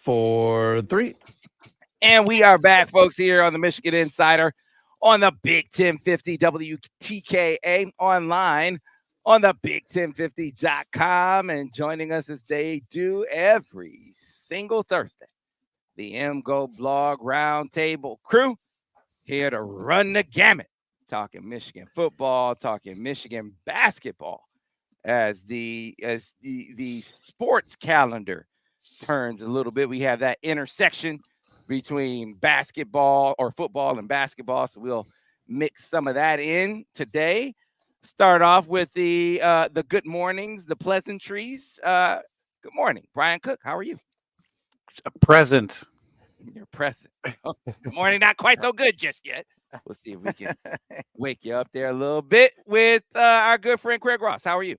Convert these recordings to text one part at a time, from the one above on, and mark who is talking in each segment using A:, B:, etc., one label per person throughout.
A: 4, 3.
B: And we are back, folks, here on the Michigan Insider on the Big 1050 WTKA online on the Big1050.com. And joining us as they do every single Thursday, the MGoBlog Roundtable crew here to run the gamut, talking Michigan football, talking Michigan basketball as the sports calendar turns a little bit. We have that intersection between basketball or football and basketball, so we'll mix some of that in today. Start off with the good mornings, the pleasantries. Good morning, Brian Cook. How are you?
C: Present.
B: You're present. Good morning. Not quite so good just yet. We'll see if we can wake you up there a little bit with our good friend Craig Ross. How are you?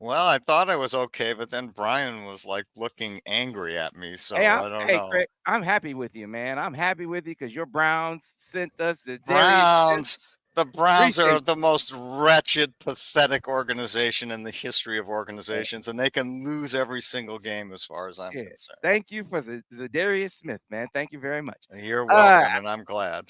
D: Well, I thought I was okay, but then Brian was like looking angry at me, so I don't know.
B: Craig, I'm happy with you, man. I'm happy with you because your Browns sent us the
D: Browns. The Browns are
B: Appreciate
D: the most wretched, pathetic organization in the history of organizations, and they can lose every single game as far as I'm concerned.
B: Thank you for Zadarius Smith, man. Thank you very much.
D: You're welcome, and I'm glad.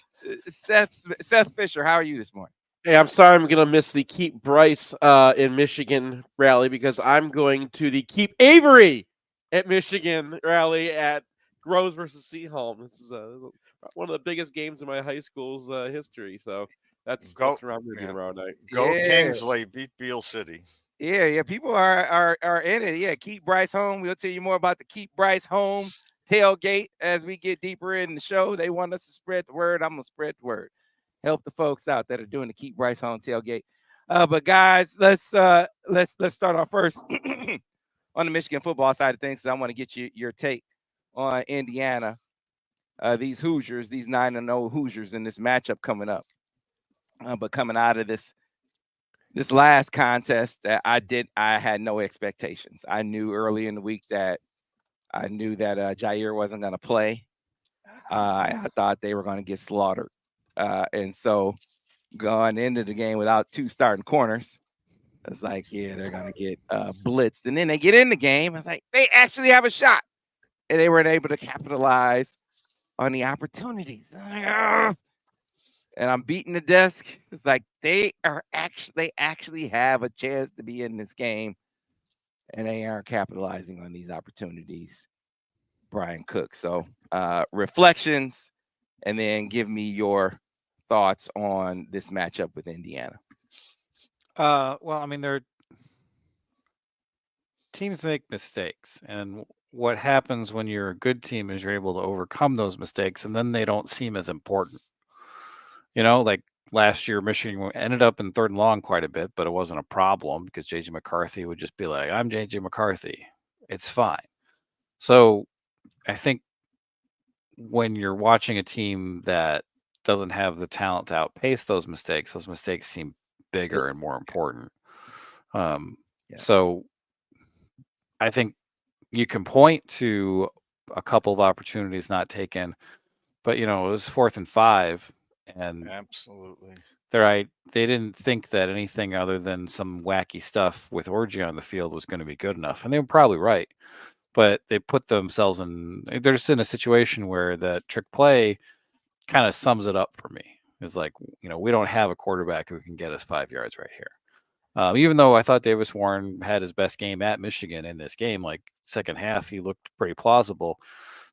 B: Seth Fisher, how are you this morning?
A: Hey, I'm sorry I'm going to miss the Keep Bryce in Michigan rally because I'm going to the Keep Avery at Michigan rally at Groves versus Seaholm. This is one of the biggest games in my high school's history. So that's where I'm going to be tomorrow night.
D: Go Kingsley, beat Beale City.
B: Yeah, people are in it. Yeah, Keep Bryce home. We'll tell you more about the Keep Bryce home tailgate as we get deeper in the show. They want us to spread the word. I'm going to spread the word. Help the folks out that are doing the Keep Bryce home tailgate. But guys, let's start off first on the Michigan football side of things. So I want to get your take on Indiana, these Hoosiers, these 9-0 Hoosiers in this matchup coming up. But coming out of this last contest that I had no expectations. I knew early in the week that Jair wasn't going to play. I thought they were going to get slaughtered. And so going into the game without two starting corners, it's like, yeah, they're going to get blitzed. And then they get in the game. I was like, they actually have a shot. And they weren't able to capitalize on the opportunities. And I'm beating the desk. It's like they actually have a chance to be in this game. And they aren't capitalizing on these opportunities, Brian Cook. So reflections, and then give me your thoughts on this matchup with Indiana.
C: Well, I mean, teams make mistakes, and what happens when you're a good team is you're able to overcome those mistakes, and then they don't seem as important. Like last year, Michigan ended up in 3rd and long quite a bit, but it wasn't a problem because J.J. McCarthy would just be like, I'm J.J. McCarthy. It's fine. So I think when you're watching a team that doesn't have the talent to outpace those mistakes seem bigger and more important. So I think you can point to a couple of opportunities not taken, but it was 4th and 5, and
D: absolutely
C: they didn't think that anything other than some wacky stuff with Orji on the field was going to be good enough, and they were probably right. But they put themselves they're just in a situation where that trick play kind of sums it up for me. It's like, we don't have a quarterback who can get us 5 yards right here. Even though I thought Davis Warren had his best game at Michigan in this game, like second half, he looked pretty plausible.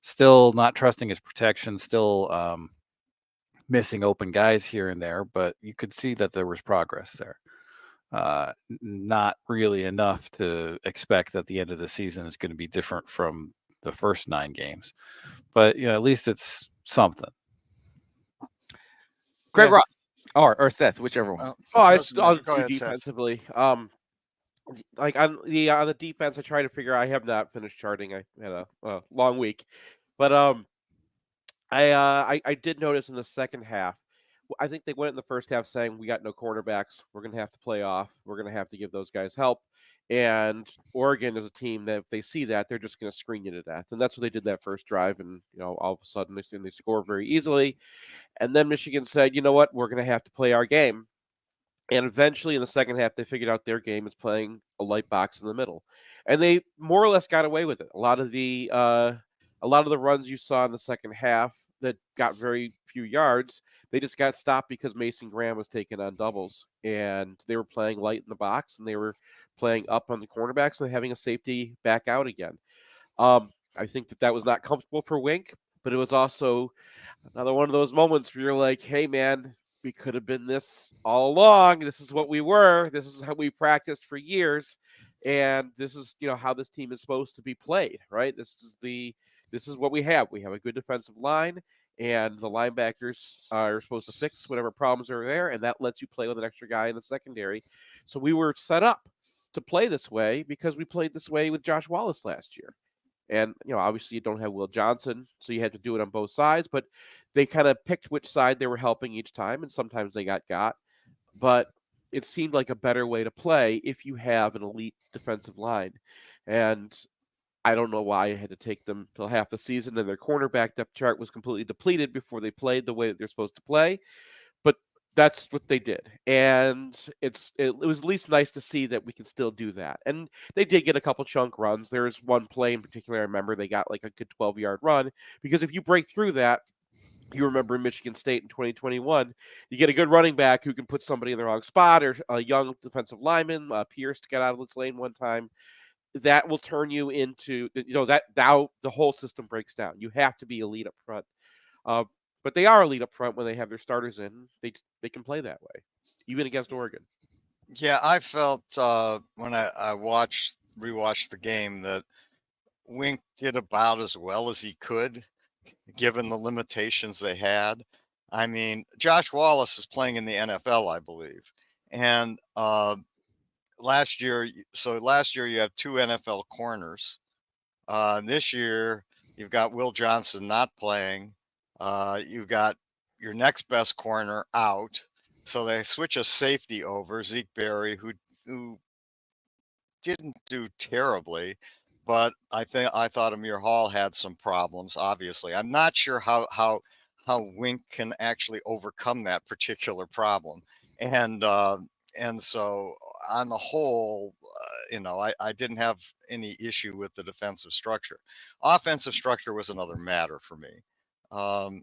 C: Still not trusting his protection, still missing open guys here and there, but you could see that there was progress there. Not really enough to expect that the end of the season is going to be different from the first 9 games, but at least it's something.
B: Craig Ross or Seth, whichever one.
A: I'll do defensively. Like on the defense, I try to figure. I have not finished charting. I had a long week, but I did notice in the second half. I think they went in the first half saying we got no cornerbacks. We're going to have to play off. We're going to have to give those guys help. And Oregon is a team that if they see that, they're just going to screen you to death. And that's what they did that first drive. And all of a sudden they score very easily. And then Michigan said, you know what, we're going to have to play our game. And eventually in the second half, they figured out their game is playing a light box in the middle. And they more or less got away with it. A lot of the A lot of the runs you saw in the second half that got very few yards, they just got stopped because Mason Graham was taking on doubles, and they were playing light in the box, and they were playing up on the cornerbacks and having a safety back out again. I think that was not comfortable for Wink, but it was also another one of those moments where you're like, hey, man, we could have been this all along. This is what we were. This is how we practiced for years. And this is, how this team is supposed to be played, right? This is what we have. We have a good defensive line, and the linebackers are supposed to fix whatever problems are there, and that lets you play with an extra guy in the secondary. So we were set up to play this way because we played this way with Josh Wallace last year. And, obviously you don't have Will Johnson, so you had to do it on both sides, but they kind of picked which side they were helping each time, and sometimes they got. But it seemed like a better way to play if you have an elite defensive line. And I don't know why I had to take them till half the season, and their cornerback depth chart was completely depleted before they played the way that they're supposed to play. But that's what they did, and it was at least nice to see that we can still do that. And they did get a couple chunk runs. There's one play in particular I remember they got like a good 12-yard run, because if you break through that, you remember in Michigan State in 2021, you get a good running back who can put somebody in the wrong spot, or a young defensive lineman, Pierce, to get out of its lane one time. That will turn you into, that now the whole system breaks down. You have to be elite up front. But they are elite up front when they have their starters in. They can play that way, even against Oregon.
D: Yeah, I felt when I rewatched the game that Wink did about as well as he could, given the limitations they had. I mean, Josh Wallace is playing in the NFL, I believe, and last year you have two NFL corners. This year you've got Will Johnson not playing. You've got your next best corner out. So they switch a safety over, Zeke Berry, who didn't do terribly, but I thought Amir Hall had some problems. Obviously, I'm not sure how Wink can actually overcome that particular problem, and so on the whole, I didn't have any issue with the defensive structure. Offensive structure was another matter for me. I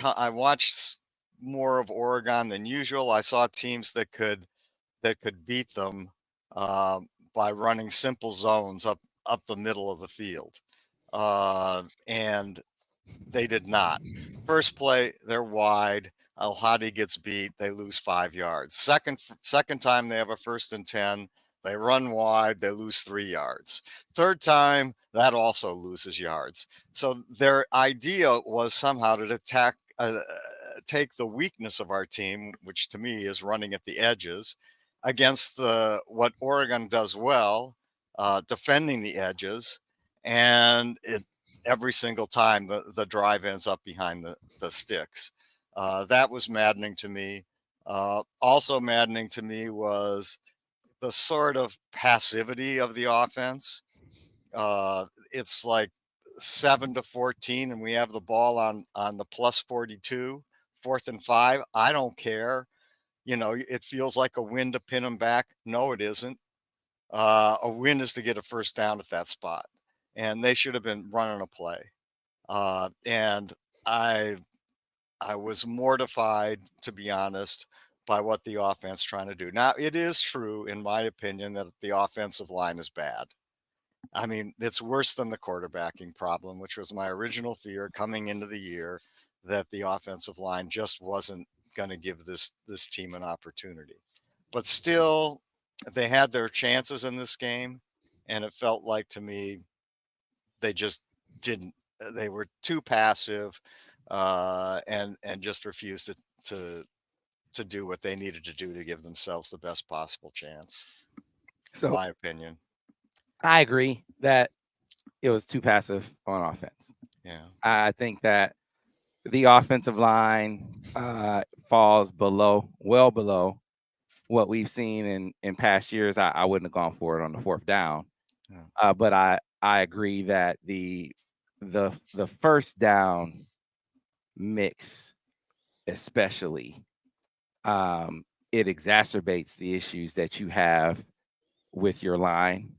D: I watched more of Oregon than usual. I saw teams that could beat them by running simple zones up the middle of the field, and they did not. First play, they're wide. Al Hadi gets beat. They lose 5 yards. Second time they have a 1st and 10. They run wide. They lose 3 yards. Third time, that also loses yards. So their idea was somehow to take the weakness of our team, which to me is running at the edges, against what Oregon does well, defending the edges, and every single time the drive ends up behind the sticks. That was maddening to me. Also maddening to me was the sort of passivity of the offense. It's like 7-14, and we have the ball on the plus 42, 4th and 5. I don't care. It feels like a win to pin them back. No, it isn't. A win is to get a first down at that spot, and they should have been running a play. And I was mortified, to be honest, by what the offense trying to do. Now, it is true, in my opinion, that the offensive line is bad. I mean, it's worse than the quarterbacking problem, which was my original fear coming into the year, that the offensive line just wasn't going to give this team an opportunity. But still, they had their chances in this game, and it felt like to me they just didn't. They were too passive, and just refused to do what they needed to do to give themselves the best possible chance.
B: So
D: in my opinion.
B: I agree that it was too passive on offense.
D: Yeah.
B: I think that the offensive line falls well below what we've seen in past years. I wouldn't have gone for it on the 4th down.
D: Yeah.
B: But I agree that the first down mix, especially, it exacerbates the issues that you have with your line.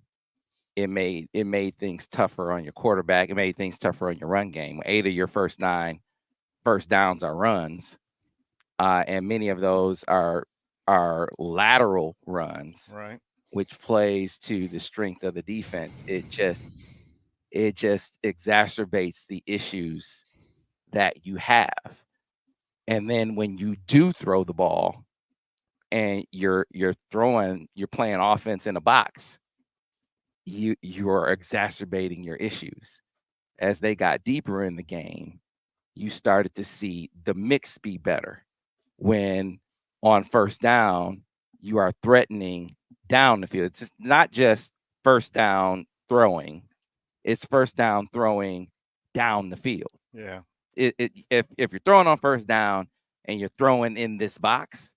B: it made things tougher on your quarterback. It made things tougher on your run game. 8 of your first 9 first downs are runs, and many of those are lateral runs,
D: Right.
B: which plays to the strength of the defense. It just exacerbates the issues that you have. And then when you do throw the ball and you're playing offense in a box, you are exacerbating your issues. As they got deeper in the game, you started to see the mix be better. When on first down, you are threatening down the field. It's just not just first down throwing, it's first down throwing down the field.
D: Yeah.
B: If you're throwing on first down and you're throwing in this box,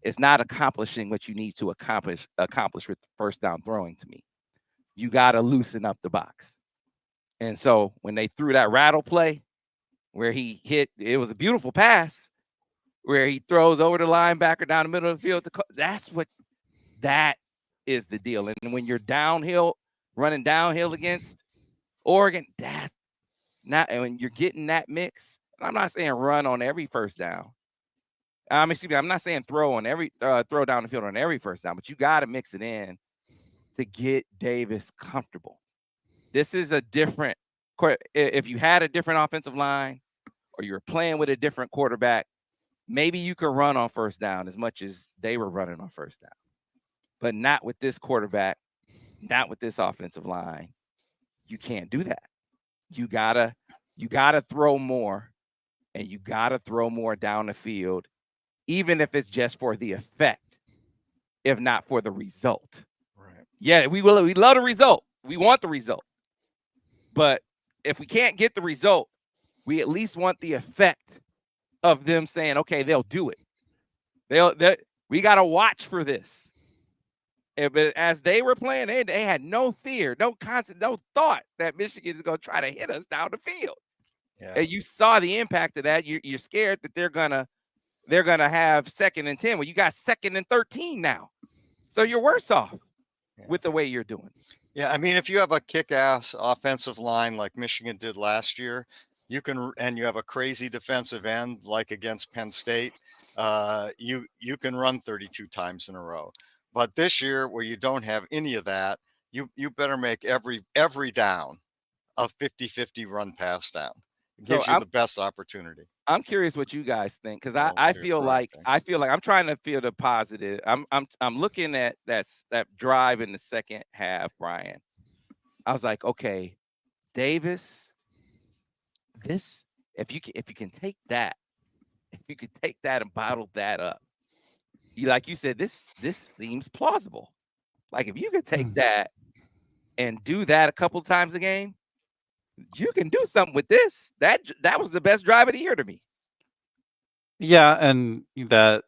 B: it's not accomplishing what you need to accomplish with first down throwing to me. You got to loosen up the box. And so when they threw that rattle play where he hit, it was a beautiful pass where he throws over the linebacker down the middle of the field. That is the deal. And when you're running downhill against Oregon, that's not, and when you're getting that mix, I'm not saying run on every first down. Excuse me, I'm not saying throw down the field on every first down, but you got to mix it in to get Davis comfortable. This is a different, if you had a different offensive line or you were playing with a different quarterback, maybe you could run on first down as much as they were running on first down, but not with this quarterback, not with this offensive line. You can't do that. You gotta throw more, and you gotta throw more down the field, even if it's just for the effect, if not for the result.
D: Right.
B: Yeah, we love the result. We want the result. But if we can't get the result, we at least want the effect of them saying, okay, they'll do it. We got to watch for this. But as they were playing, they had no fear, no thought that Michigan is going to try to hit us down the field.
D: Yeah.
B: And you saw the impact of that. You're scared that they're gonna have 2nd and 10. Well, you got 2nd and 13 now, so you're worse off with the way you're doing.
D: Yeah, I mean, if you have a kick-ass offensive line like Michigan did last year, and you have a crazy defensive end like against Penn State, you can run 32 times in a row. But this year, where you don't have any of that, you better make every down a 50-50 run pass down. It gives you the best opportunity.
B: I'm curious what you guys think, because I feel like I'm trying to feel the positive. I'm looking at that drive in the second half, Brian. I was like, okay, Davis, if you can take that, and bottle that up, like you said, this seems plausible. Like if you could take that and do that a couple times a game, you can do something with this. That was the best drive of the year to me.
C: Yeah, and that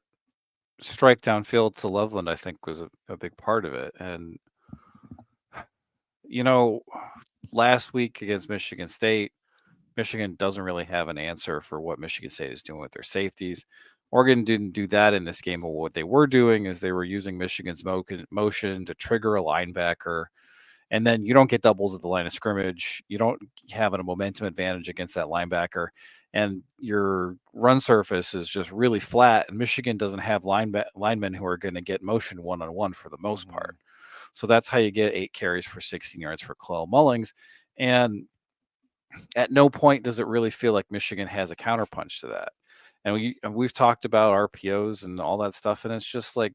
C: strike downfield to Loveland, I think, was a big part of it. And last week against Michigan State, Michigan doesn't really have an answer for what Michigan State is doing with their safeties. Oregon didn't do that in this game, but what they were doing is they were using Michigan's motion to trigger a linebacker, and then you don't get doubles at the line of scrimmage. You don't have a momentum advantage against that linebacker, and your run surface is just really flat, and Michigan doesn't have linemen who are going to get motion one-on-one for the most part. So that's how you get 8 carries for 16 yards for Clell Mullings, and at no point does it really feel like Michigan has a counterpunch to that. And we've talked about RPOs and all that stuff, and it's just like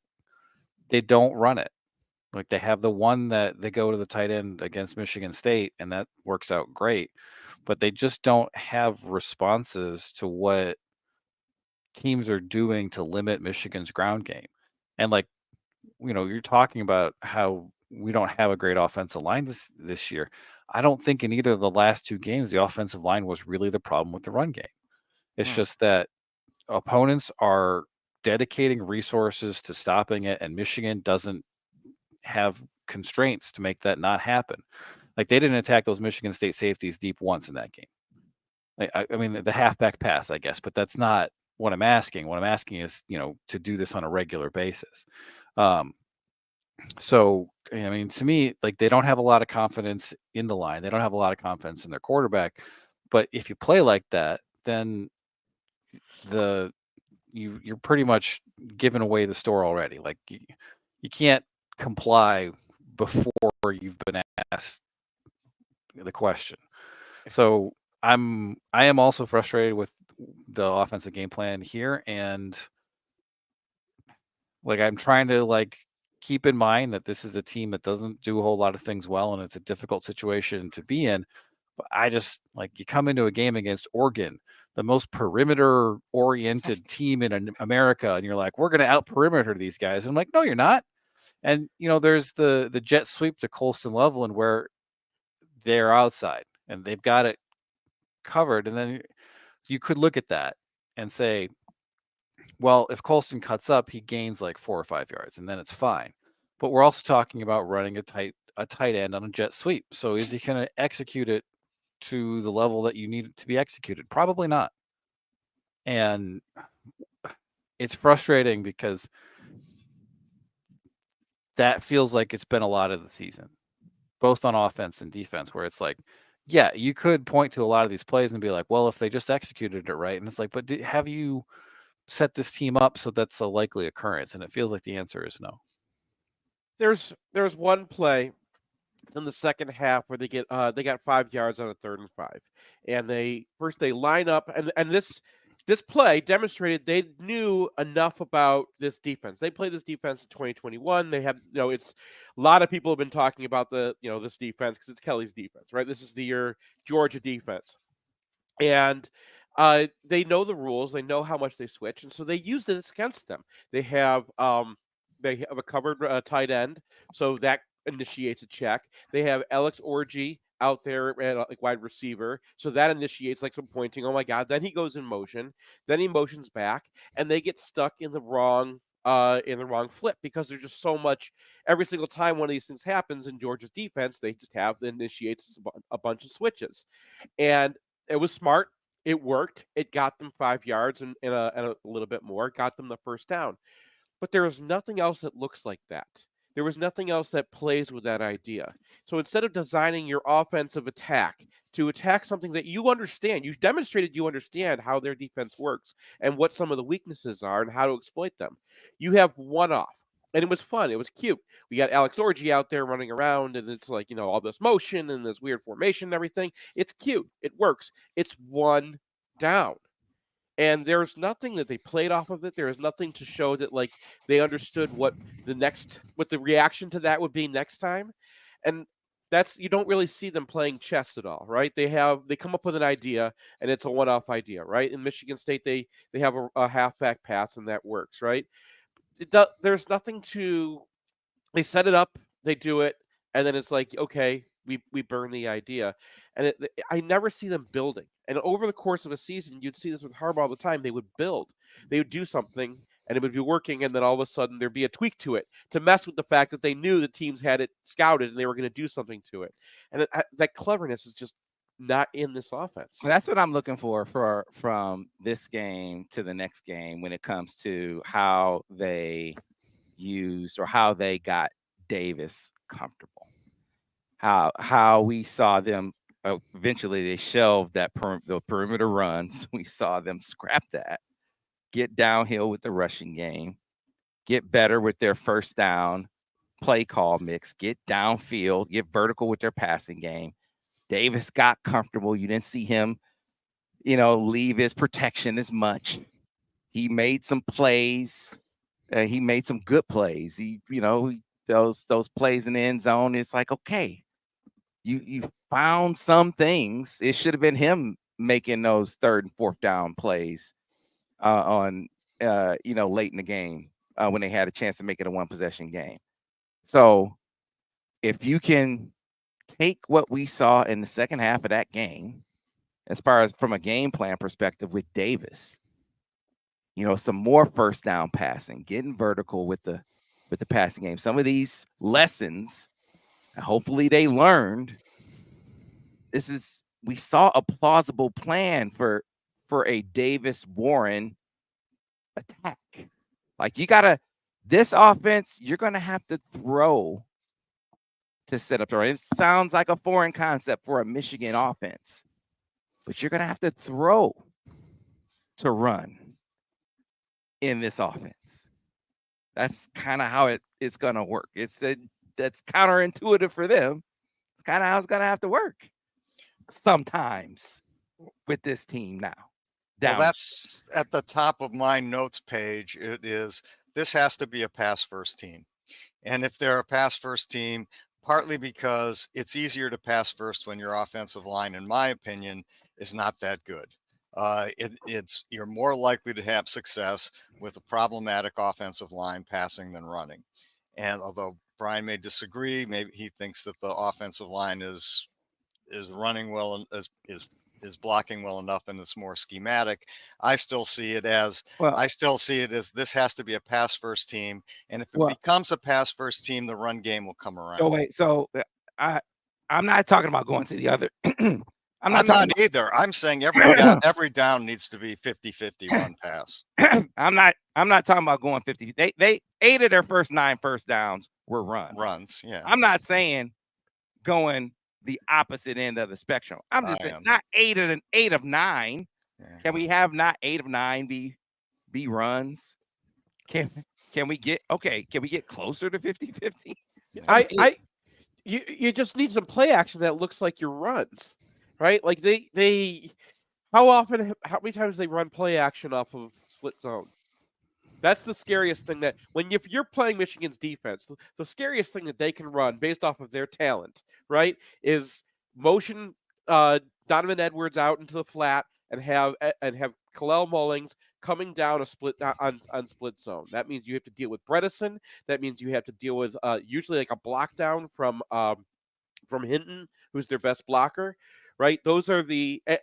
C: they don't run it. Like they have the one that they go to the tight end against Michigan State, and that works out great. But they just don't have responses to what teams are doing to limit Michigan's ground game. And you're talking about how we don't have a great offensive line this year. I don't think in either of the last 2 games the offensive line was really the problem with the run game. It's just that opponents are dedicating resources to stopping it, and Michigan doesn't have constraints to make that not happen. Like they didn't attack those Michigan State safeties deep once in that game. I mean, the halfback pass, I guess, but that's not what I'm asking. What I'm asking is, to do this on a regular basis. So, I mean, to me, like, they don't have a lot of confidence in the line. They don't have a lot of confidence in their quarterback. But if you play like that, then you're pretty much giving away the store already. Like, you can't comply before you've been asked the question. So I am also frustrated with the offensive game plan here, and like, I'm trying to, like, keep in mind that this is a team that doesn't do a whole lot of things well, and it's a difficult situation to be in. But I just, like, you come into a game against Oregon, the most perimeter oriented team in America, and you're like, we're going to out perimeter these guys. And I'm like, no, you're not. And there's the jet sweep to Colston Loveland where they're outside and they've got it covered. And then you could look at that and say, well, if Colston cuts up, he gains like 4 or 5 yards, and then it's fine. But we're also talking about running a tight end on a jet sweep. So is he going to execute it to the level that you need it to be executed? Probably not. And it's frustrating because that feels like it's been a lot of the season, both on offense and defense, where it's like, yeah, you could point to a lot of these plays and be like, well, if they just executed it right. And it's like, but have you set this team up so that's a likely occurrence? And it feels like the answer is no.
A: There's one play in the second half where they got 5 yards on a 3rd and 5, and they line up, and this play demonstrated they knew enough about this defense. They played this defense in 2021. They have, it's a lot of people have been talking about this defense because it's Kelly's defense, right? This is the Georgia defense, and they know the rules. They know how much they switch, and so they used it against them. They have a covered tight end, so that initiates a check. They have Alex Orji out there at like wide receiver, so that initiates like some pointing. Oh my God! Then he goes in motion. Then he motions back, and they get stuck in the wrong flip because there's just so much. Every single time one of these things happens in Georgia's defense, they just have initiates a bunch of switches, and it was smart. It worked. It got them 5 yards and a little bit more. Got them the first down. But there is nothing else that looks like that. There was nothing else that plays with that idea. So instead of designing your offensive attack to attack something that you understand, you demonstrated you understand how their defense works and what some of the weaknesses are and how to exploit them. You have one off. And it was fun. It was cute. We got Alex Orji out there running around, and it's like, all this motion and this weird formation and everything. It's cute. It works. It's one down. And there's nothing that they played off of it. There is nothing to show that like they understood what the reaction to that would be next time. And that's, you don't really see them playing chess at all, right? They come up with an idea and it's a one-off idea, right? In Michigan State, they have a halfback pass and that works, right? There's nothing to, they set it up, they do it, and then it's like, okay, we burn the idea. And I never see them building. And over the course of a season, you'd see this with Harbaugh all the time. They would build. They would do something, and it would be working, and then all of a sudden there'd be a tweak to it to mess with the fact that they knew the teams had it scouted and they were going to do something to it. And that cleverness is just not in this offense.
B: That's what I'm looking for from this game to the next game when it comes to how they used or how they got Davis comfortable. How we saw them eventually they shelved the perimeter runs. We saw them scrap that, get downhill with the rushing game, get better with their first down play call mix, get downfield, get vertical with their passing game. Davis got comfortable. You didn't see him, leave his protection as much. He made some plays. He made some good plays. Those plays in the end zone. It's like, okay, you found some things. It should have been him making those 3rd and 4th down plays on late in the game when they had a chance to make it a 1-possession game. So if you can take what we saw in the second half of that game, as far as from a game plan perspective with Davis, some more first down passing, getting vertical with the passing game. Some of these lessons, hopefully they learned. We saw a plausible plan for a Davis Warren attack. Like you gotta This offense, you're going to have to throw to set up the run. It sounds like a foreign concept for a Michigan offense, but you're going to have to throw to run in this offense. That's kind of how it's going to work. That's counterintuitive for them. It's kind of how it's going to have to work sometimes with this team now.
D: Well, that's at the top of my notes page. It is, this has to be a pass first team. And if they're a pass first team, partly because it's easier to pass first when your offensive line, in my opinion, is not that good. You're more likely to have success with a problematic offensive line passing than running. And although Brian may disagree, maybe he thinks that the offensive line is running well and is blocking well enough and it's more schematic. I still see it as this has to be a pass first team, and if it becomes a pass first team, the run game will come around.
B: I'm not talking about going to the other.
D: I'm not either. I'm saying every down needs to be 50-50 run pass.
B: I'm not talking about going 50. They 8 of their first 9 first downs were runs.
D: Yeah.
B: I'm not saying going the opposite end of the spectrum. I'm just saying not 8 of 9. Yeah. Can we have not 8 of 9 be runs? Can we get closer to 50-50?
A: You just need some play action that looks like your runs, right? Like how many times they run play action off of split zone? That's the scariest thing, that if you're playing Michigan's defense, the scariest thing that they can run based off of their talent, right, is motion Donovan Edwards out into the flat and have Kalel Mullings coming down a split on split zone. That means you have to deal with Bredesen. That means you have to deal with usually like a block down from Hinton, who's their best blocker, right? Those are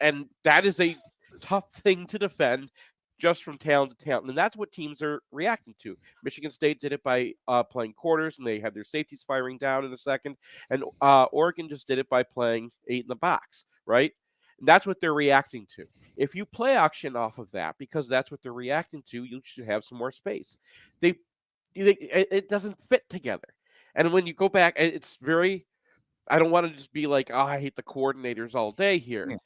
A: and that is a tough thing to defend just from talent to talent. And that's what teams are reacting to. Michigan State did it by playing quarters, and they had their safeties firing down in a second. And Oregon just did it by playing 8 in the box, right? And that's what they're reacting to. If you play action off of that, because that's what they're reacting to, you should have some more space. It doesn't fit together. And when you go back, it's very, I don't want to just be like, I hate the coordinators all day here. Yeah.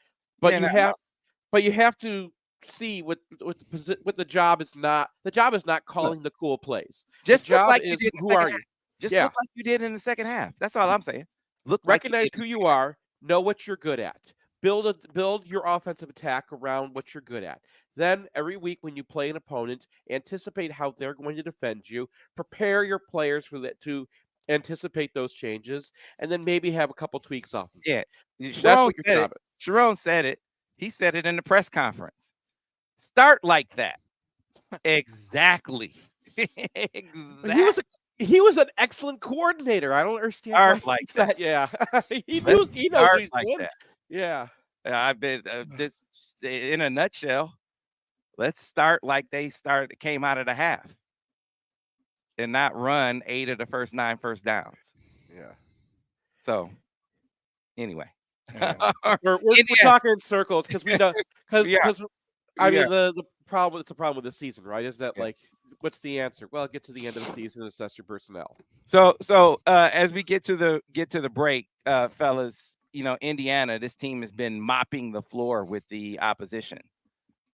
A: But you have to see what the job is not. The job is not calling the cool plays.
B: Just look like you did. Who are you? Just look like you did in the second half. That's all I'm saying.
A: Recognize who you are. Know what you're good at. Build your offensive attack around what you're good at. Then every week when you play an opponent, anticipate how they're going to defend you. Prepare your players for that to anticipate those changes, and then maybe have a couple tweaks off of
B: it. Yeah, Sharon said it. He said it in the press conference. Start like that. Exactly.
A: Exactly. He was an excellent coordinator. I don't understand
B: Start like that.
A: Yeah. he knows what he's doing.
B: That.
A: Yeah.
B: I've been this in a nutshell. Let's start like they came out of the half and not run 8 of the first 9 first downs.
A: Yeah.
B: So anyway.
A: Yeah. we're talking in circles because we know because I mean the problem. It's a problem with the season, right? Is that like, what's the answer? Well, get to the end of the season and assess your personnel.
B: So as we get to the break, fellas, Indiana, this team has been mopping the floor with the opposition.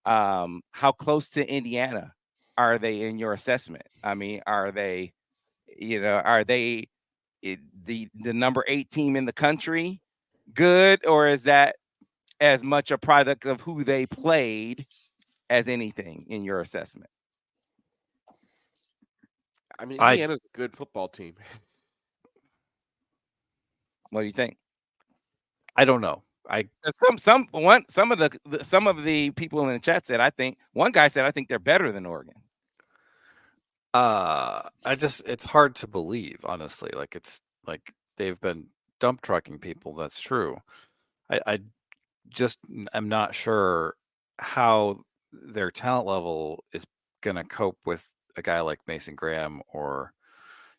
B: How close to Indiana are they in your assessment? I mean, are they the number 8 team in the country? Good, or is that as much a product of who they played as anything in your assessment?
A: I mean, Indiana's a good football team.
B: What do you think?
C: I don't know.
B: Some of the people in the chat said, one guy said, I think they're better than Oregon.
C: It's hard to believe, honestly. Like, it's like they've been dump trucking people. That's true. I just am not sure how their talent level is going to cope with a guy like Mason Graham or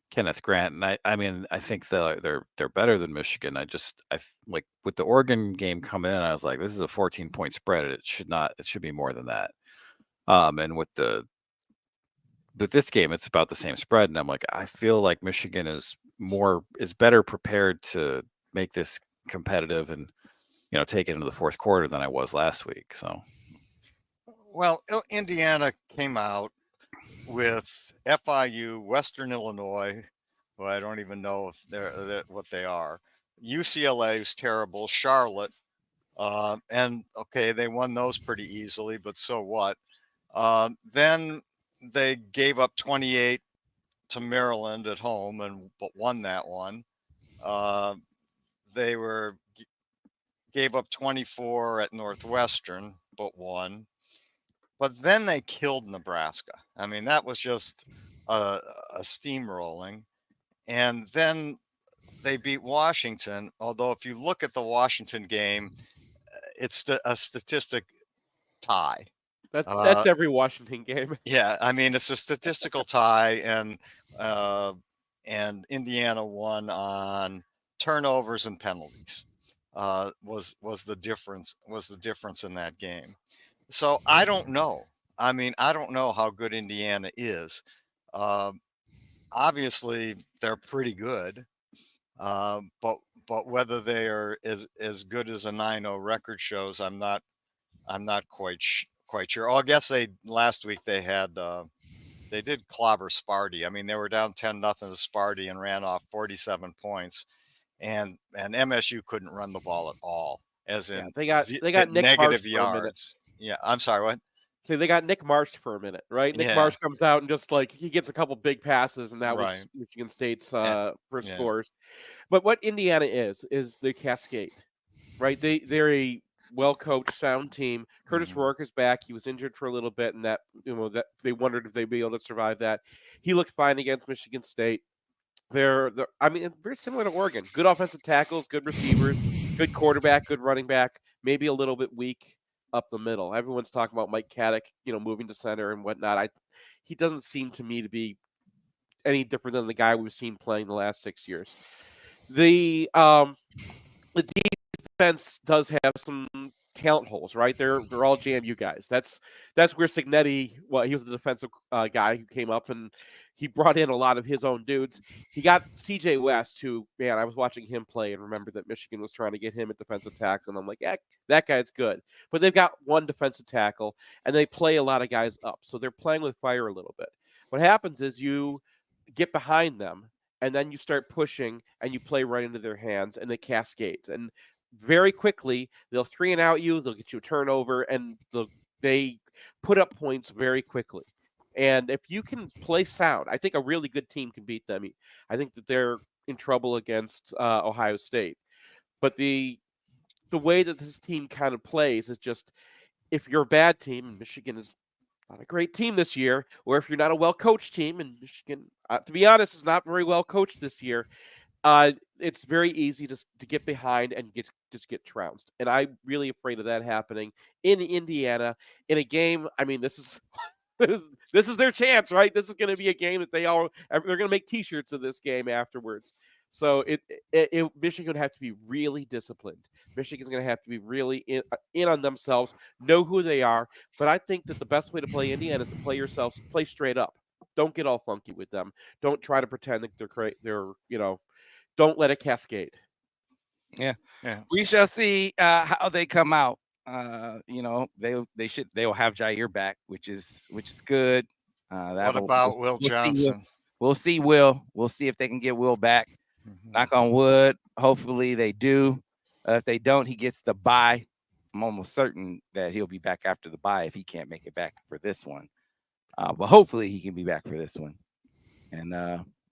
C: Kenneth Grant. And I mean, I think they're better than Michigan. I like with the Oregon game coming in, I was like, this is a 14-point spread. It should be more than that. And with the but this game it's about the same spread, and I'm like, I feel like Michigan is better prepared to make this competitive and take it into the fourth quarter than I was last week. So,
D: Well, Indiana came out with FIU, Western Illinois, who I don't even know if they're what they are. UCLA is terrible. Charlotte, and okay, they won those pretty easily, but so what? Then they gave up 28 to Maryland at home but won that one. They gave up 24 at Northwestern, but won. But then they killed Nebraska. I mean, that was just a steamrolling. And then they beat Washington. Although, if you look at the Washington game, it's a statistic tie.
A: That's every Washington game.
D: Yeah, I mean, it's a statistical tie, and Indiana won on turnovers and penalties. Was the difference in that game? So I don't know. I mean, I don't know how good Indiana is. Obviously, they're pretty good, but whether they are as good as a 9-0 record shows, I'm not quite sure. Oh, I guess last week they did clobber Sparty. I mean, they were down 10-0 to Sparty and ran off 47 points, and MSU couldn't run the ball at all, as in
A: they got Nick
D: negative
A: Marsh
D: yards. Yeah, I'm sorry, what?
A: So they got Nick Marsh for a minute, right? Nick Marsh comes out and just he gets a couple big passes, and that was Michigan State's first scores. But what Indiana is the cascade, right? They're a well-coached, sound team. Curtis Rourke is back. He was injured for a little bit, and that they wondered if they'd be able to survive that. He looked fine against Michigan State. They're I mean, very similar to Oregon. Good offensive tackles, good receivers, good quarterback, good running back. Maybe a little bit weak up the middle. Everyone's talking about Mike Kaddick, moving to center and whatnot. He doesn't seem to me to be any different than the guy we've seen playing the last 6 years. The defense does have some talent holes, right? They're all JMU guys. That's where Signetti, he was the defensive guy who came up, and he brought in a lot of his own dudes. He got CJ West, who, man, I was watching him play and remember that Michigan was trying to get him at defensive tackle, and I'm like, yeah, that guy's good. But they've got one defensive tackle, and they play a lot of guys up, so they're playing with fire a little bit. What happens is you get behind them, and then you start pushing, and you play right into their hands, and it cascades. And very quickly, they'll 3-and-out you, they'll get you a turnover, and they put up points very quickly. And if you can play sound, I think a really good team can beat them. I think that they're in trouble against Ohio State. But the way that this team kind of plays is just, if you're a bad team, and Michigan is not a great team this year, or if you're not a well-coached team, and Michigan, to be honest, is not very well coached this year, it's very easy to get behind and get trounced. And I'm really afraid of that happening in Indiana in a game. I mean, this is this is their chance, right? This is going to be a game that they're going to make T-shirts of this game afterwards. So Michigan would have to be really disciplined. Michigan's going to have to be really in on themselves, know who they are. But I think that the best way to play Indiana is to play straight up. Don't get all funky with them. Don't try to pretend that they're don't let it cascade.
B: Yeah. We shall see how they come out. They'll have Jair back, which is good.
D: What about Will Johnson?
B: We'll see Will. We'll see if they can get Will back. Knock on wood. Hopefully they do. If they don't, he gets the bye. I'm almost certain that he'll be back after the bye if he can't make it back for this one. But hopefully he can be back for this one. And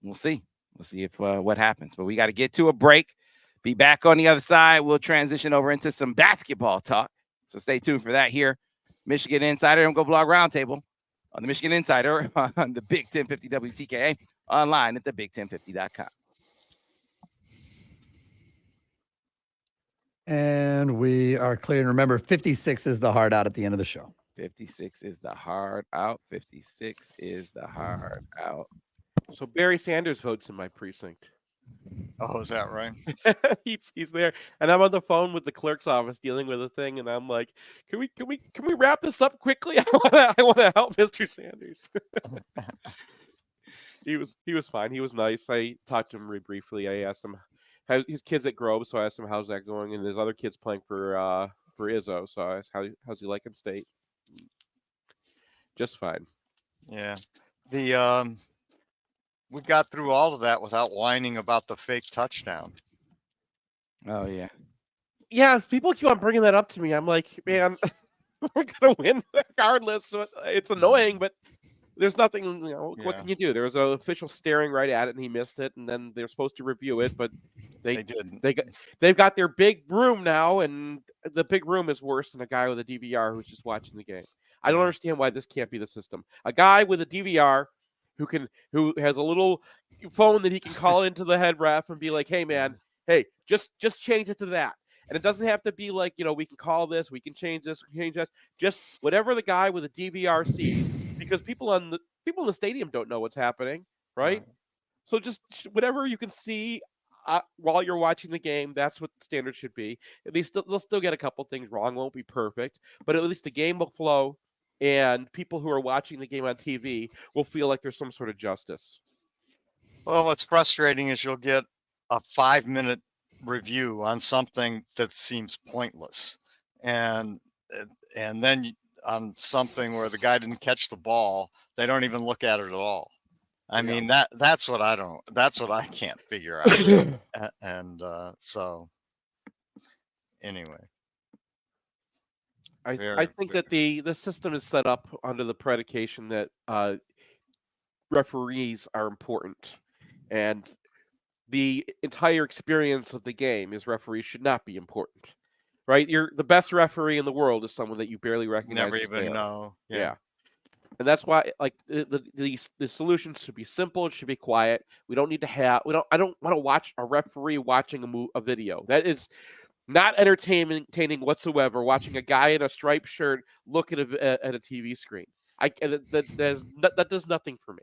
B: we'll see. We'll see if what happens. But we got to get to a break. Be back on the other side. We'll transition over into some basketball talk. So stay tuned for that here. Michigan Insider and MGoBlog Roundtable on the Michigan Insider on the Big 1050 WTKA, online at thebig1050.com.
E: And we are clear. And remember, 56 is the hard out at the end of the show.
B: 56 is the hard out. 56 is the hard out.
A: So Barry Sanders votes in my precinct.
D: Oh, is that right?
A: he's there, and I'm on the phone with the clerk's office dealing with a thing, and I'm like, can we wrap this up quickly? I wanna help Mr. Sanders. He was fine. He was nice. I talked to him really briefly. I asked him how his kids at Grove, so I asked him how's that going, and there's other kids playing for Izzo, so I asked how's he liking state. Just fine.
D: Yeah. The we got through all of that without whining about the fake touchdown.
B: Oh yeah.
A: Yeah, people keep on bringing that up to me. I'm like, man, we're gonna win regardless. So it's annoying, but there's nothing. What
D: Yeah.
A: can you do? There was an official staring right at it, and he missed it, and then they're supposed to review it, but
D: They didn't.
A: they've got their big room now, and the big room is worse than a guy with a DVR who's just watching the game. I don't understand why this can't be the system. A guy with a DVR who has a little phone that he can call into the head ref and be like, "Hey man, hey, just change it to that." And it doesn't have to be like, we can call this, we can change this, we can change that. Just whatever the guy with a DVR sees, because people in the stadium don't know what's happening, right? So just whatever you can see while you're watching the game, that's what the standard should be. They'll still get a couple things wrong, won't be perfect, but at least the game will flow, and people who are watching the game on TV will feel like there's some sort of justice.
D: Well, what's frustrating is you'll get a 5-minute review on something that seems pointless, and then on something where the guy didn't catch the ball, they don't even look at it at all. I mean, that's what I can't figure out. And so anyway,
A: I think that the system is set up under the predication that referees are important, and the entire experience of the game is referees should not be important, right? The best referee in the world is someone that you barely recognize.
D: never even know.
A: Yeah. And that's why, like, the solutions should be simple. It should be quiet. We don't need to have. I don't want to watch a referee watching a video. That is not entertaining whatsoever. Watching a guy in a striped shirt look at a TV screen. That does nothing for me.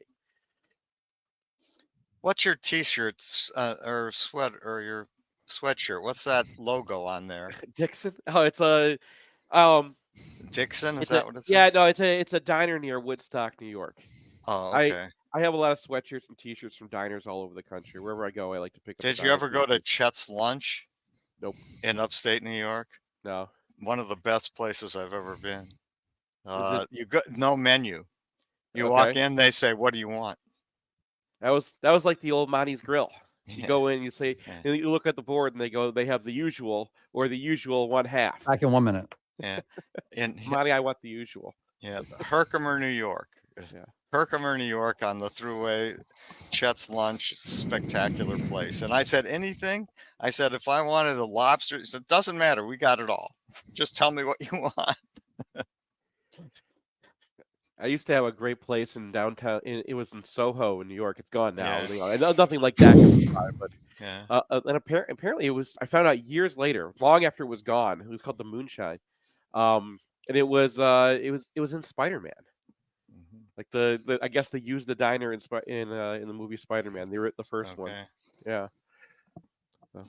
D: What's your T-shirts or sweat or your sweatshirt? What's that logo on there?
A: Dixon. Oh, it's a
D: Dixon. Is that what it says?
A: Yeah, no, it's a diner near Woodstock, New York.
D: Oh, okay.
A: I have a lot of sweatshirts and T-shirts from diners all over the country. Wherever I go, I like to pick up.
D: Did you ever go to Chet's Lunch?
A: Nope.
D: In upstate New York?
A: No.
D: One of the best places I've ever been. You got no menu. You walk in, they say, "What do you want?"
A: That was like the old Monty's Grill. You go in, you say, and you look at the board, and they have the usual or the usual 1/2.
E: Back in 1 minute.
D: Yeah. And
A: Monty, I want the usual.
D: Yeah, Herkimer, New York.
A: Yeah.
D: Herkimer, New York on the Thruway. Chet's Lunch, spectacular place. And I said, anything? I said, if I wanted a lobster, he said, doesn't matter. We got it all. Just tell me what you want.
A: I used to have a great place in downtown. It was in Soho, in New York. It's gone now. Yeah. I know nothing like that at the time, but
D: yeah.
A: And apparently it was. I found out years later, long after it was gone. It was called the Moonshine, and it was in Spider-Man. Like I guess they used the diner in the movie Spider-Man. They were at the first one. Yeah. So,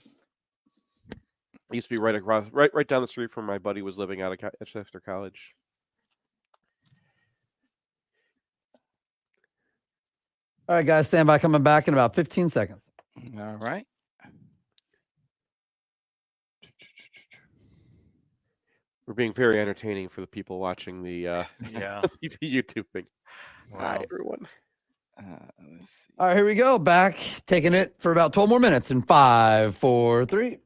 A: it used to be right down the street from my buddy was living out of after college.
E: All right, guys, stand by. Coming back in about 15 seconds.
B: All right.
A: We're being very entertaining for the people watching the YouTube thing. Wow. Hi, everyone.
B: Let's see.
E: All right, here we go. Back, taking it for about 12 more minutes in 5, 4, 3.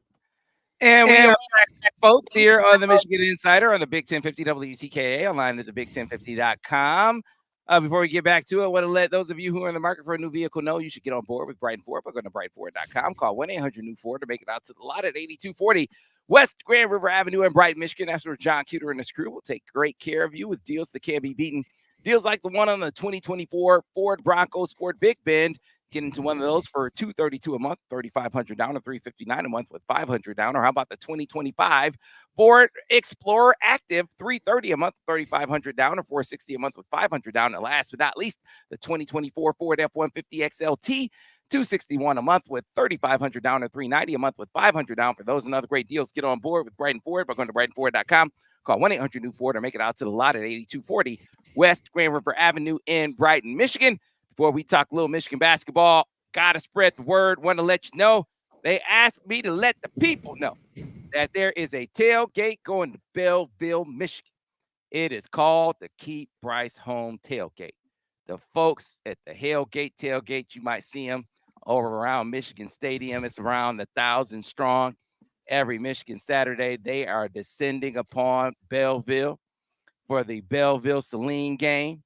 B: And we are back, folks, here on the Michigan Insider on the Big 1050 WTKA, online at thebig1050.com. Before we get back to it, I want to let those of you who are in the market for a new vehicle know you should get on board with Brighton Ford by going to BrightonFord.com. Call 1-800-NEW-FORD to make it out to the lot at 8240 West Grand River Avenue in Brighton, Michigan. That's where John Cuter and his crew will take great care of you with deals that can't be beaten. Deals like the one on the 2024 Ford Bronco Sport Big Bend. Get into one of those for $232 a month, $3,500 down, or $359 a month with $500 down. Or how about the 2025 Ford Explorer Active, $330 a month, $3,500 down, or $460 a month with $500 down. And last but not least, the 2024 Ford F-150 XLT, $261 a month with $3,500 down, or $390 a month with $500 down. For those and other great deals, get on board with Brighton Ford by going to BrightonFord.com. Call 1-800-NEW-FORD or make it out to the lot at 8240 West Grand River Avenue in Brighton, Michigan. Before we talk little Michigan basketball, gotta spread the word. Want to let you know, they asked me to let the people know that there is a tailgate going to Belleville, Michigan. It is called the Keep Bryce Home Tailgate. The folks at the Hellgate Tailgate, you might see them over around Michigan Stadium. It's around 1,000 strong. Every Michigan Saturday, they are descending upon Belleville for the Belleville-Saline game.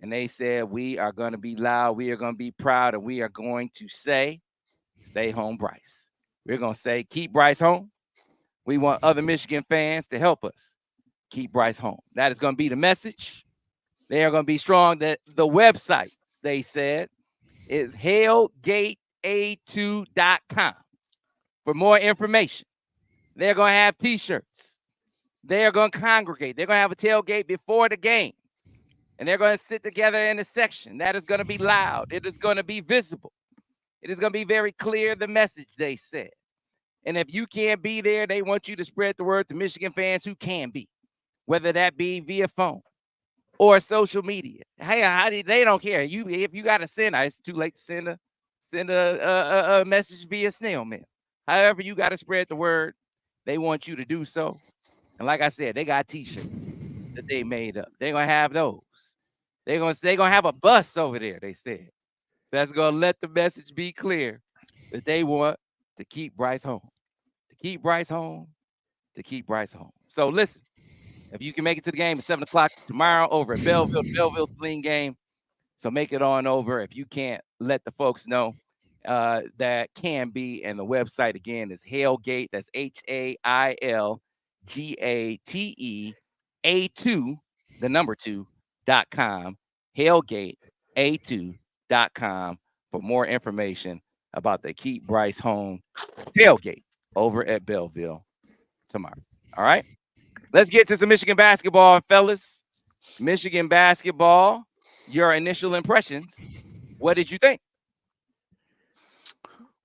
B: And they said, we are going to be loud, we are going to be proud, and we are going to say, stay home, Bryce. We're going to say, keep Bryce home. We want other Michigan fans to help us keep Bryce home. That is going to be the message. They are going to be strong. The website, they said, is hellgatea2.com for more information. They're going to have T-shirts. They are going to congregate. They're going to have a tailgate before the game. And they're going to sit together in a section. That is going to be loud. It is going to be visible. It is going to be very clear, the message, they said. And if you can't be there, they want you to spread the word to Michigan fans who can be, whether that be via phone or social media. Hey, they don't care. If you got to send, it's too late to send a message via snail mail. However, you got to spread the word. They want you to do so. And like I said, they got T-shirts that they made up. They're gonna have those. They're gonna have a bus over there. They said that's gonna let the message be clear that they want to keep Bryce home, to keep Bryce home, to keep Bryce home. So listen. If you can make it to the game at 7 o'clock tomorrow over at Belleville, Belleville-Saline game. So make it on over. If you can't, let the folks know that can be. And the website, again, is Hellgate. That's HAILGATE2, the number 2.com. Hellgatea2.com for more information about the Keep Bryce Home tailgate over at Belleville tomorrow. All right? Let's get to some Michigan basketball, fellas. Michigan basketball, your initial impressions. What did you think?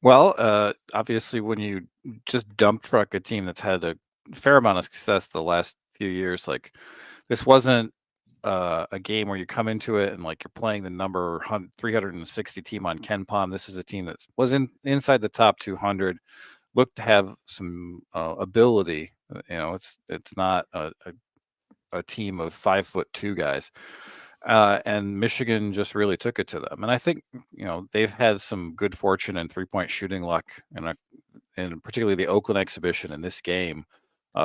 C: Well, obviously, when you just dump truck a team that's had a fair amount of success the last few years, like this wasn't a game where you come into it and like you're playing the number 360 team on KenPom. This is a team that was inside the top 200, looked to have some ability. You know, it's not a team of 5'2" guys. And Michigan just really took it to them. And I think, you know, they've had some good fortune and 3-point shooting luck, and particularly the Oakland exhibition in this game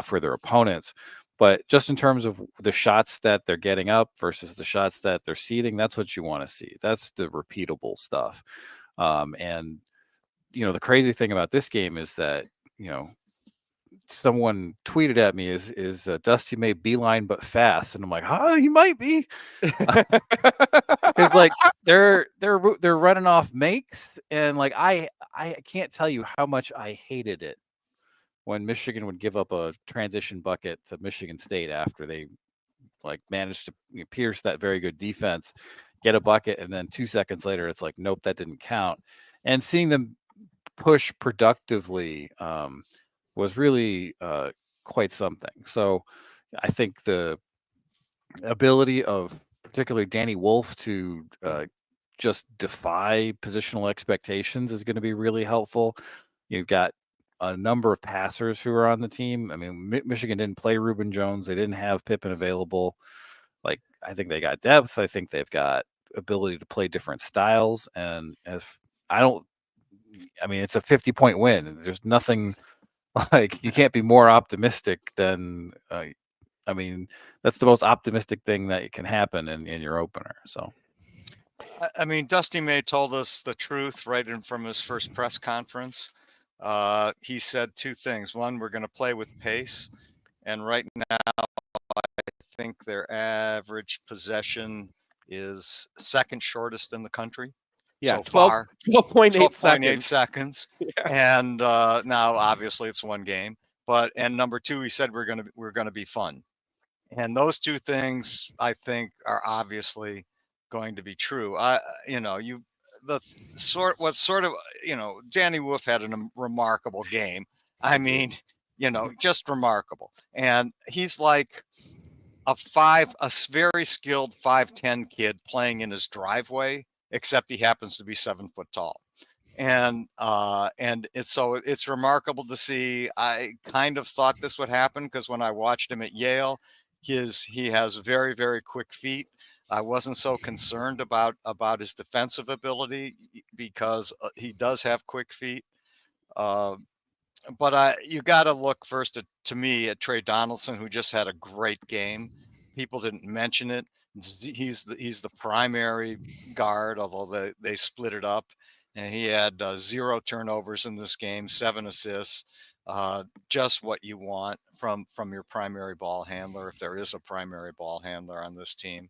C: for their opponents. But just in terms of the shots that they're getting up versus the shots that they're ceding, that's what you want to see. That's the repeatable stuff. And, you know, the crazy thing about this game is that, you know, someone tweeted at me is Dusty May beeline but fast, and I'm like, he might be. It's like they're running off makes, and like I can't tell you how much I hated it when Michigan would give up a transition bucket to Michigan State after they like managed to pierce that very good defense, get a bucket, and then 2 seconds later it's like, nope, that didn't count. And seeing them push productively was really quite something. So I think the ability of particularly Danny Wolf to just defy positional expectations is going to be really helpful. You've got a number of passers who are on the team. I mean, Michigan didn't play Reuben Jones. They didn't have Pippen available. Like, I think they got depth. I think they've got ability to play different styles. And it's a 50-point win. There's nothing like, you can't be more optimistic than, that's the most optimistic thing that can happen in your opener. So,
D: I mean, Dusty May told us the truth right in from his first press conference. He said two things. One, we're going to play with pace. And right now, I think their average possession is second shortest in the country.
A: Yeah,
D: so far.
A: 12.8
D: seconds.
A: Yeah.
D: And now, obviously, it's one game. And number two, he said we're going to be fun. And those two things, I think, are obviously going to be true. what sort of, Danny Wolf had a remarkable game. I mean, just remarkable. And he's like a very skilled 5'10" kid playing in his driveway, except he happens to be 7 foot tall. And it's remarkable to see. I kind of thought this would happen because when I watched him at Yale, he has very, very quick feet. I wasn't so concerned about his defensive ability because he does have quick feet. But you got to look first to me at Trey Donaldson, who just had a great game. People didn't mention it. He's the primary guard, although they split it up. And he had 0 turnovers in this game, 7 assists, just what you want from your primary ball handler, if there is a primary ball handler on this team.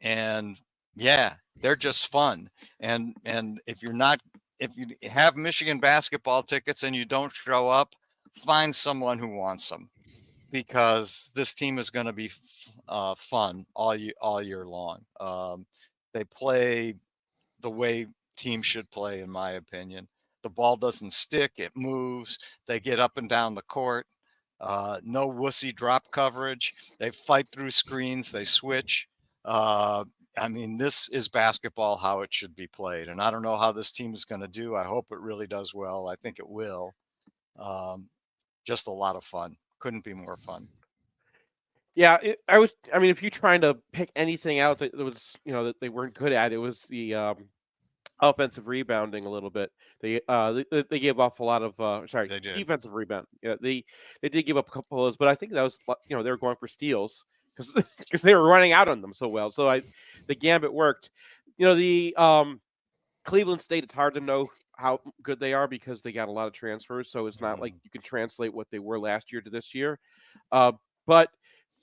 D: And yeah, they're just fun. And if you have Michigan basketball tickets and you don't show up, find someone who wants them, because this team is going to be fun all year long. They play the way teams should play, in my opinion. The ball doesn't stick, it moves. They get up and down the court. No wussy drop coverage. They fight through screens. They switch. I mean, this is basketball how it should be played. And I don't know how this team is going to do. I hope it really does well. I think it will. Just a lot of fun. Couldn't be more fun.
A: Yeah, I mean, if you're trying to pick anything out that was, that they weren't good at, it was the offensive rebounding a little bit. They gave off a lot of
D: They did.
A: defensive rebound. Yeah, they did give up a couple of those, but I think that was, they were going for steals because they were running out on them so well. So the gambit worked. The Cleveland State, it's hard to know how good they are because they got a lot of transfers. So it's not like you can translate what they were last year to this year. But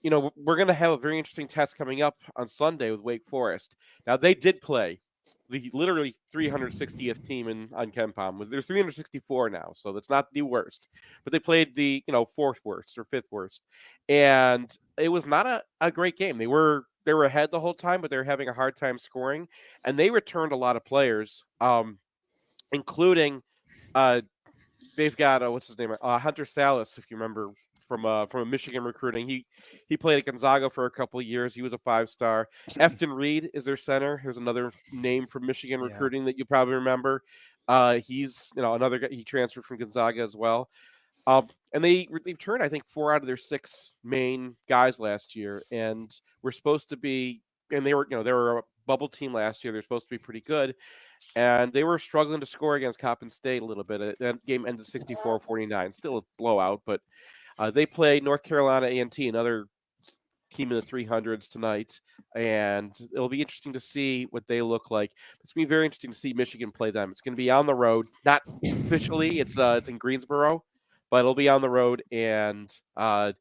A: we're going to have a very interesting test coming up on Sunday with Wake Forest. Now, they did play the literally 360th team on KenPom. They're 364 now, so that's not the worst. But they played the 4th worst or 5th worst, and it was not a great game. They were ahead the whole time, but they were having a hard time scoring, and they returned a lot of players, including they've got what's his name, Hunter Salas, if you remember from Michigan recruiting. He played at Gonzaga for a couple of years. He was a 5-star. Efton Reed is their center. Here's another name from Michigan recruiting that you probably remember. He's another guy. He transferred from Gonzaga as well. And they've turned, I think, 4 out of their 6 main guys last year, and we're supposed to be. And they were a bubble team last year. They're supposed to be pretty good. And they were struggling to score against Coppin State a little bit. That game ended 64-49. Still a blowout, but they play North Carolina A&T, another team in the 300s tonight, and it'll be interesting to see what they look like. It's going to be very interesting to see Michigan play them. It's going to be on the road, not officially. It's in Greensboro, but it'll be on the road, and that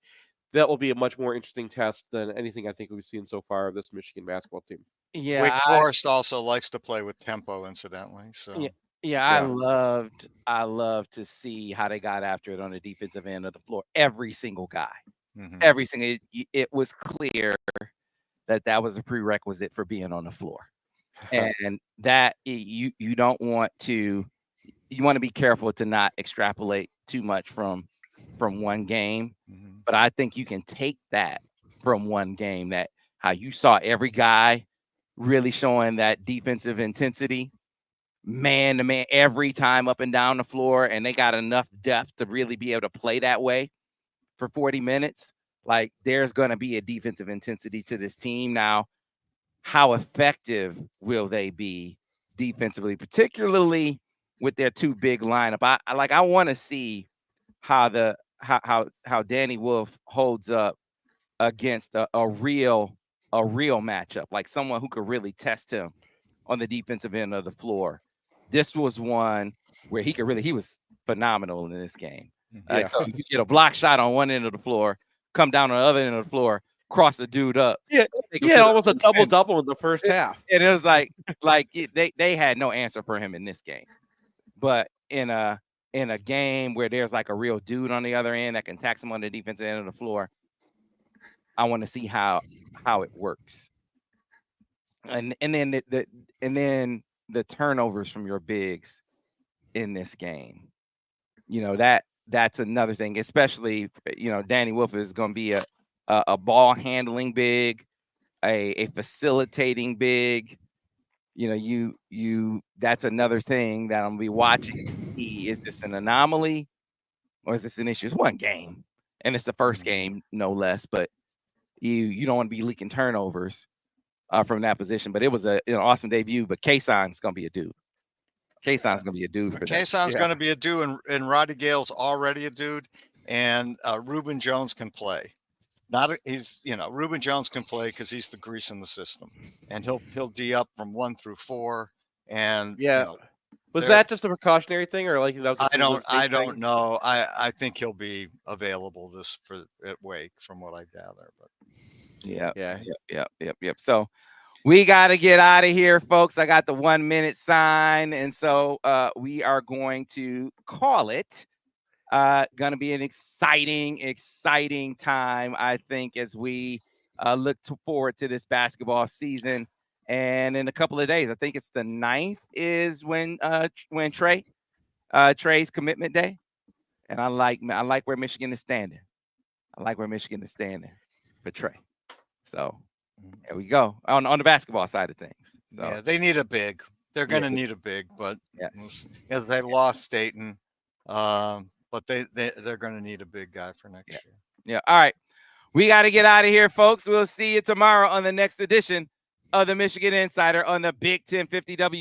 A: will be a much more interesting test than anything I think we've seen so far of this Michigan basketball team.
B: Yeah,
D: Wake Forest also likes to play with tempo, incidentally. So
B: I loved to see how they got after it on the defensive end of the floor. Every single guy, every single. It was clear that was a prerequisite for being on the floor, and that you don't want to. You want to be careful to not extrapolate too much from one game, but I think you can take that from one game, that how you saw every guy really showing that defensive intensity, man to man, every time up and down the floor, and they got enough depth to really be able to play that way for 40 minutes. Like, there's going to be a defensive intensity to this team. Now, how effective will they be defensively, particularly with their 2 big lineup? I want to see how Danny Wolf holds up against a real matchup, like someone who could really test him on the defensive end of the floor. This was one where he was phenomenal in this game. So you get a block shot on one end of the floor, come down on the other end of the floor, cross the dude up.
A: Yeah, almost a double in the first half.
B: And it was like they had no answer for him in this game. But in a game where there's like a real dude on the other end that can tax him on the defensive end of the floor, I want to see how it works. And then the turnovers from your bigs in this game. That's another thing, especially, Danny Wolf is going to be a ball handling big, a facilitating big. That's another thing that I'm gonna be watching. Is this an anomaly or is this an issue? It's one game, and it's the first game, no less. But you don't want to be leaking turnovers from that position. But it was an awesome debut. But Kason's gonna be a dude. Kason's gonna be a dude for that.
D: Kason's going to be a dude, and Roddy Gale's already a dude, and Reuben Jones can play. Reuben Jones can play because he's the grease in the system, and he'll D up from 1 through 4. And
A: was that just a precautionary thing, or like that was
D: I don't know. I think he'll be available at Wake, from what I gather. But
B: yep. So we got to get out of here, folks. I got the 1 minute sign, and so we are going to call it. Gonna be an exciting time, I think, as we look forward to this basketball season. And in a couple of days, I think it's the 9th is when Trey's commitment day. And I like where Michigan is standing. For Trey. So there we go on the basketball side of things. So
D: yeah, they need a big. They're going to need a big, but they lost Staten. But they're going to need a big guy for next year.
B: Yeah. All right. We got to get out of here, folks. We'll see you tomorrow on the next edition of the Michigan Insider on the Big 1050W.